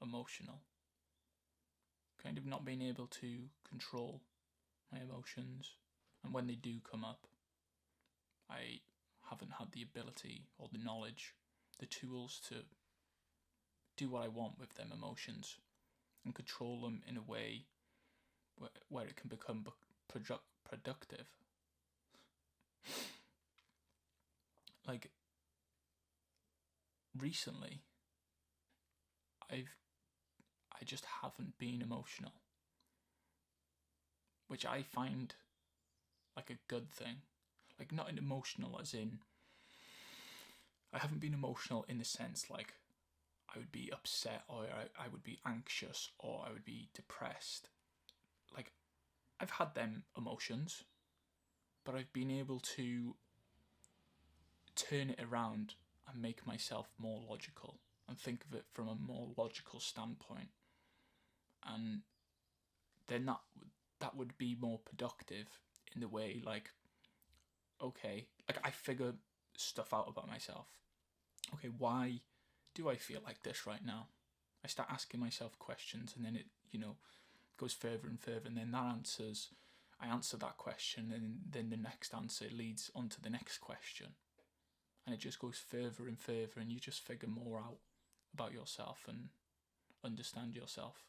emotional. Kind of not being able to control my emotions. And when they do come up, I haven't had the ability or the knowledge, the tools to do what I want with them emotions and control them in a way where it can become productive. Like, recently, I just haven't been emotional, which I find like a good thing. Like, not emotional as in, I haven't been emotional in the sense like I would be upset or I would be anxious or I would be depressed. Like, I've had them emotions, but I've been able to turn it around and make myself more logical and think of it from a more logical standpoint. And then that would be more productive in the way, like, okay, like I figure stuff out about myself. Okay, why do I feel like this right now? I start asking myself questions, and then it, goes further and further, and then I answer that question, and then the next answer leads on to the next question. And it just goes further and further, and you just figure more out about yourself and understand yourself.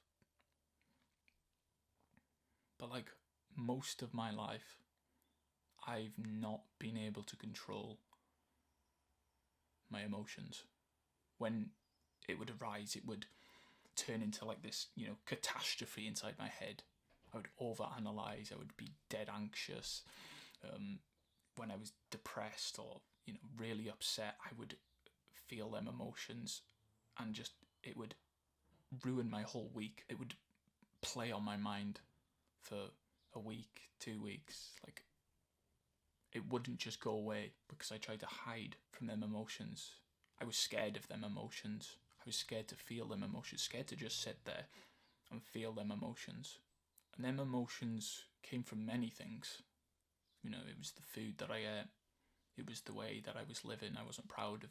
But like most of my life, I've not been able to control my emotions. When it would arise, it would turn into like this, catastrophe inside my head. I would overanalyze, I would be dead anxious. When I was depressed or, really upset, I would feel them emotions and just, it would ruin my whole week. It would play on my mind for a week, 2 weeks. Like, it wouldn't just go away because I tried to hide from them emotions. I was scared of them emotions. I was scared to feel them emotions, scared to just sit there and feel them emotions. And them emotions came from many things. It was the food that I ate. It was the way that I was living. I wasn't proud of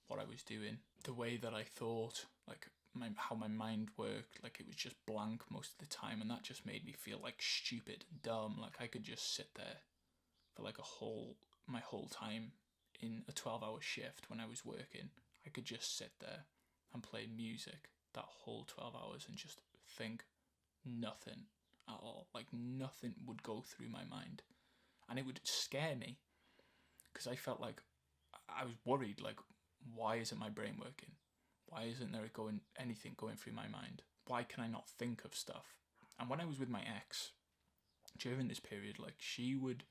what I was doing. The way that I thought, like how my mind worked, like it was just blank most of the time, and that just made me feel like stupid and dumb. Like I could just sit there for like my whole time in a 12-hour shift when I was working. I could just sit there and play music that whole 12 hours and just think nothing at all. Like nothing would go through my mind. And it would scare me because I felt like I was worried, like, why isn't my brain working? Why isn't there anything going through my mind? Why can I not think of stuff? And when I was with my ex, during this period, like she would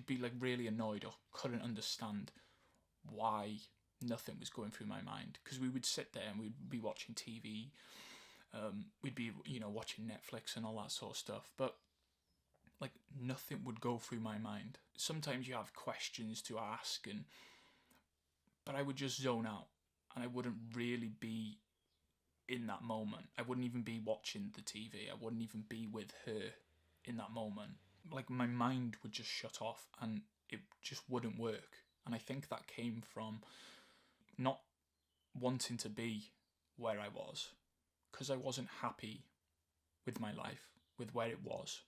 be like really annoyed or couldn't understand why nothing was going through my mind, because we would sit there and we'd be watching TV, we'd be watching Netflix and all that sort of stuff, but like nothing would go through my mind. Sometimes you have questions to ask, but I would just zone out and I wouldn't really be in that moment. I wouldn't even be watching the TV. I wouldn't even be with her in that moment. Like my mind would just shut off and it just wouldn't work. And I think that came from not wanting to be where I was, because I wasn't happy with my life, with where it was.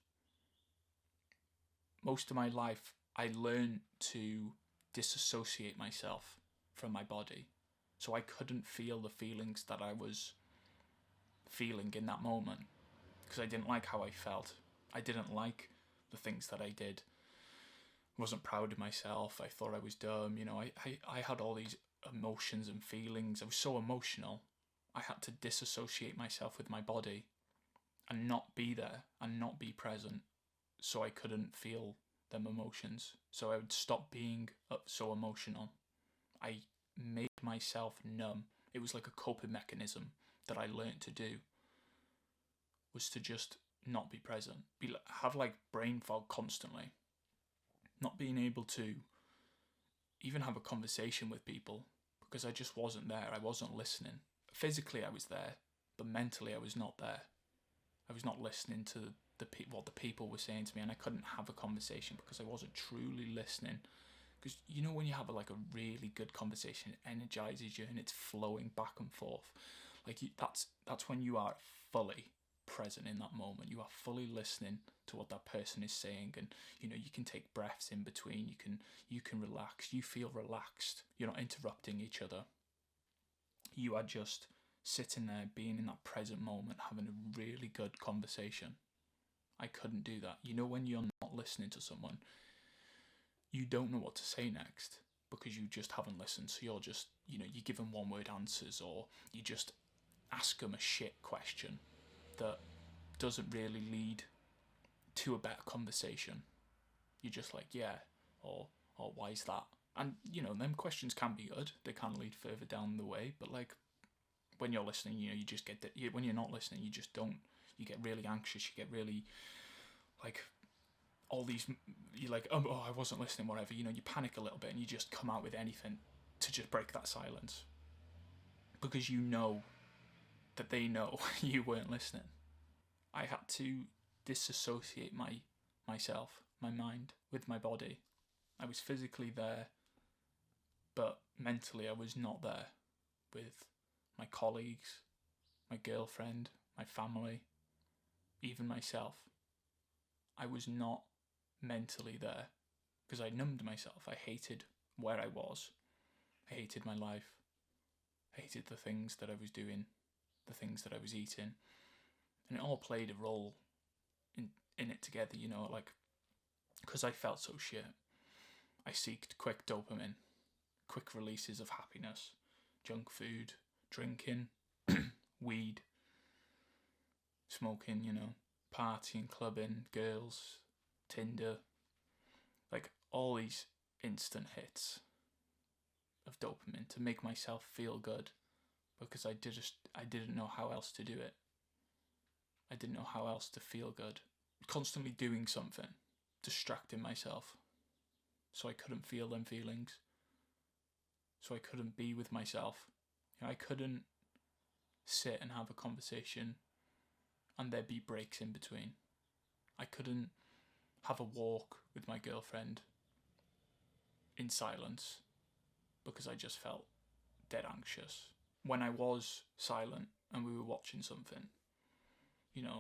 Most of my life, I learned to disassociate myself from my body. So I couldn't feel the feelings that I was feeling in that moment because I didn't like how I felt. I didn't like the things that I did. I wasn't proud of myself. I thought I was dumb. I had all these emotions and feelings. I was so emotional. I had to disassociate myself with my body and not be there and not be present, so I couldn't feel them emotions. So I would stop being so emotional. I made myself numb. It was like a coping mechanism that I learned to do, was to just not be present. Have like brain fog constantly. Not being able to even have a conversation with people because I just wasn't there. I wasn't listening. Physically I was there, but mentally I was not there. I was not listening to what the people were saying to me, and I couldn't have a conversation because I wasn't truly listening. Because when you have a really good conversation, it energizes you and it's flowing back and forth. Like that's when you are fully present in that moment. You are fully listening to what that person is saying, and you can take breaths in between. You can relax. You feel relaxed. You're not interrupting each other. You are just sitting there, being in that present moment, having a really good conversation. I couldn't do that. When you're not listening to someone, you don't know what to say next because you just haven't listened. So you're just, you give them one word answers, or you just ask them a shit question that doesn't really lead to a better conversation. You're just like, yeah, or why is that? And, them questions can be good. They can lead further down the way. But, like, when you're listening, you just get... when you're not listening, you just don't... You get really anxious. You get really, like... all these... You're like, oh, I wasn't listening, whatever. You panic a little bit and you just come out with anything to just break that silence. Because you know that they know you weren't listening. I had to disassociate myself, my mind, with my body. I was physically there, but mentally I was not there with my colleagues, my girlfriend, my family, even myself. I was not mentally there because I numbed myself. I hated where I was. I hated my life. I hated the things that I was doing, the things that I was eating. And it all played a role in it together, like, because I felt so shit. I seeked quick dopamine, quick releases of happiness, junk food, drinking, weed, smoking, partying, clubbing, girls, Tinder, like all these instant hits of dopamine to make myself feel good, because I didn't know how else to do it. I didn't know how else to feel good. Constantly doing something, distracting myself, so I couldn't feel them feelings, so I couldn't be with myself. I couldn't sit and have a conversation and there be breaks in between. I couldn't have a walk with my girlfriend in silence because I just felt dead anxious. When I was silent and we were watching something,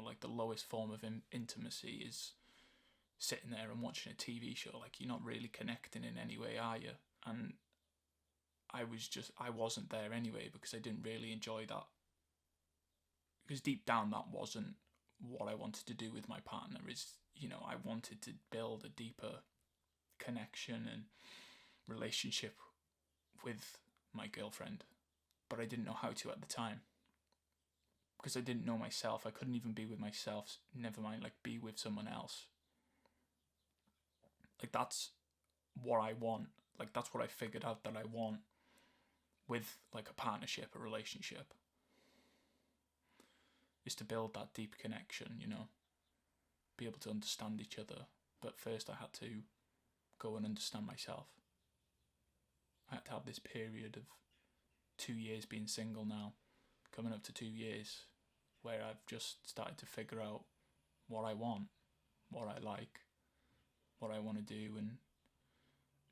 like the lowest form of intimacy is sitting there and watching a TV show. Like, you're not really connecting in any way, are you? And I wasn't there anyway because I didn't really enjoy that. Because deep down, that wasn't what I wanted to do with my partner. I wanted to build a deeper connection and relationship with my girlfriend, but I didn't know how to at the time. Because I didn't know myself. I couldn't even be with myself, never mind, like, be with someone else. Like, that's what I want. Like, that's what I figured out that I want with, like, a partnership, a relationship. Is to build that deep connection, be able to understand each other. But first I had to go and understand myself. I had to have this period of 2 years being single now, coming up to 2 years, where I've just started to figure out what I want, what I like, what I want to do, and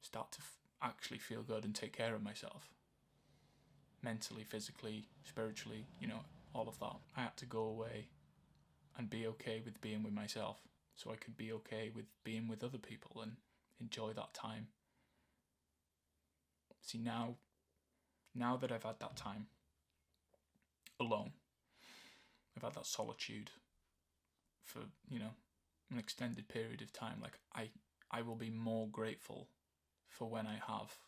start to actually feel good and take care of myself. Mentally, physically, spiritually, all of that. I had to go away and be okay with being with myself, so I could be okay with being with other people and enjoy that time. See, now that I've had that time alone, I've had that solitude for, an extended period of time, like, I will be more grateful for when I have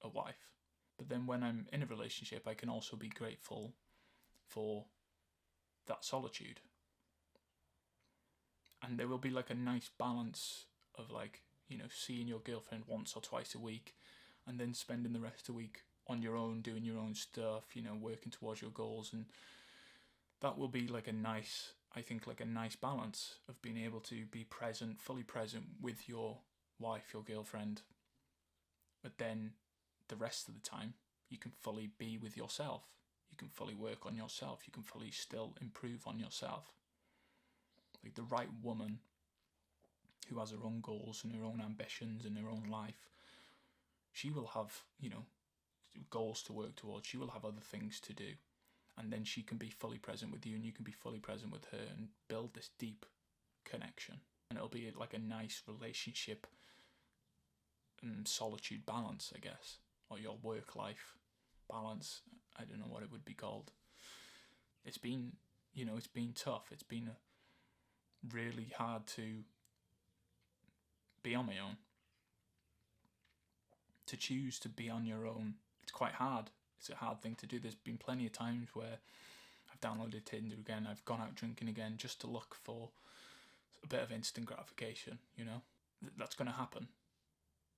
a wife. But then when I'm in a relationship, I can also be grateful for that solitude. And there will be, like, a nice balance of, like, seeing your girlfriend once or twice a week, and then spending the rest of the week on your own, doing your own stuff, working towards your goals. And that will be like a nice balance of being able to be present, fully present with your wife, your girlfriend. But then the rest of the time, you can fully be with yourself. You can fully work on yourself. You can fully still improve on yourself. Like, the right woman who has her own goals and her own ambitions and her own life, she will have, goals to work towards. She will have other things to do. and then she can be fully present with you and you can be fully present with her and build this deep connection. And it'll be like a nice relationship solitude balance, I guess, or your work-life balance. I don't know what it would be called. It's been, it's been tough. It's been really hard to be on my own. To choose to be on your own, it's quite hard. It's a hard thing to do. There's been plenty of times where I've downloaded Tinder again, I've gone out drinking again just to look for a bit of instant gratification, That's going to happen.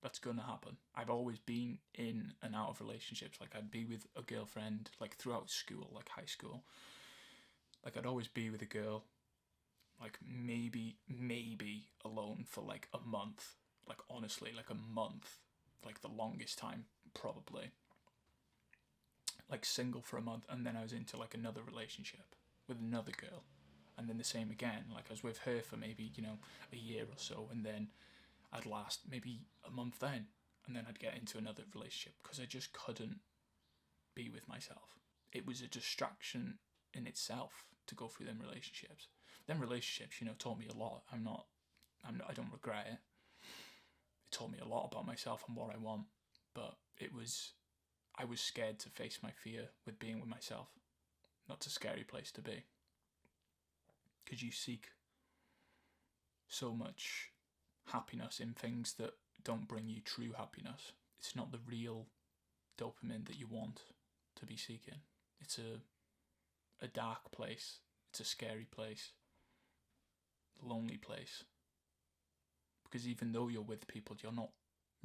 That's going to happen. I've always been in and out of relationships. Like, I'd be with a girlfriend, like, throughout school, like high school. Like, I'd always be with a girl, like, maybe alone for, like, a month. Like, honestly, like, a month. Like, the longest time, probably. Like, single for a month, and then I was into, like, another relationship with another girl. And then the same again. Like, I was with her for maybe, a year or so, and then I'd last maybe a month then, and then I'd get into another relationship because I just couldn't be with myself. It was a distraction in itself to go through them relationships. Them relationships, taught me a lot. I don't regret it. It taught me a lot about myself and what I want, but I was scared to face my fear with being with myself. That's a scary place to be, because you seek so much happiness in things that don't bring you true happiness. It's not the real dopamine that you want to be seeking. It's a dark place. It's a scary place. Lonely place. Because even though you're with people, you're not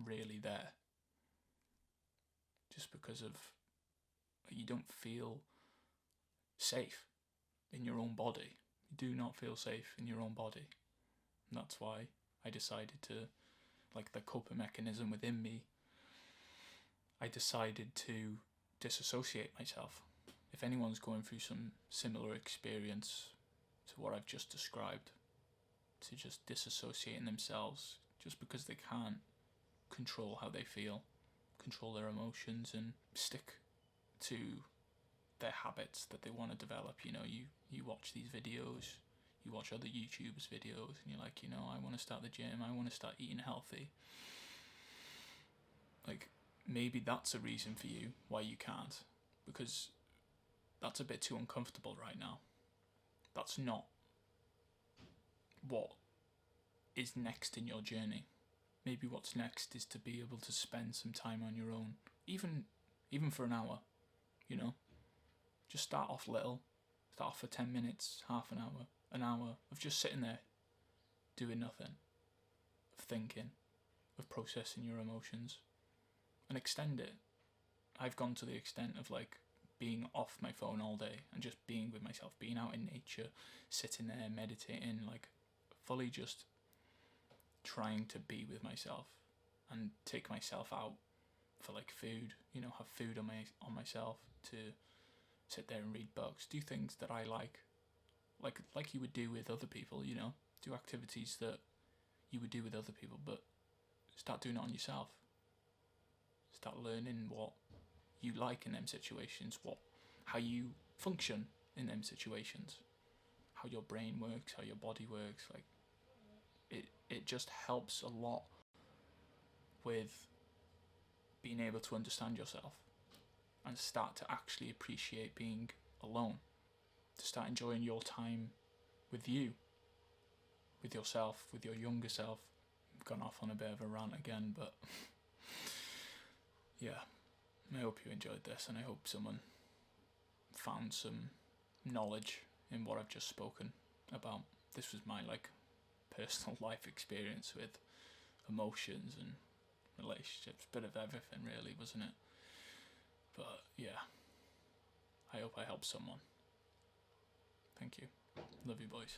really there. Just because of you don't feel safe in your own body. You do not feel safe in your own body. And that's why I decided to, like, the coping mechanism within me, I decided to disassociate myself. If anyone's going through some similar experience to what I've just described, to just disassociating themselves just because they can't control how they feel, control their emotions, and stick to their habits that they want to develop. You watch these videos, you watch other YouTubers' videos, and you're like, I want to start the gym, I want to start eating healthy. Like, maybe that's a reason for you why you can't, because that's a bit too uncomfortable right now. That's not what is next in your journey. Maybe what's next is to be able to spend some time on your own, even for an hour, Just start off little, start off for 10 minutes, half an hour of just sitting there, doing nothing, of thinking, of processing your emotions, and extend it. I've gone to the extent of, like, being off my phone all day and just being with myself, being out in nature, sitting there, meditating, like, fully just trying to be with myself and take myself out for, like, food, have food on myself, to sit there and read books, do things that I like you would do with other people, do activities that you would do with other people, but start doing it on yourself. Start learning what you like in them situations, how you function in them situations, how your brain works, how your body works. Like, it just helps a lot with being able to understand yourself and start to actually appreciate being alone, to start enjoying your time with you, with yourself, with your younger self. I've gone off on a bit of a rant again, but yeah, I hope you enjoyed this, and I hope someone found some knowledge in what I've just spoken about. This was my, like, personal life experience with emotions and relationships, bit of everything really, wasn't it? But yeah, I hope I helped someone. Thank you. Love you, boys.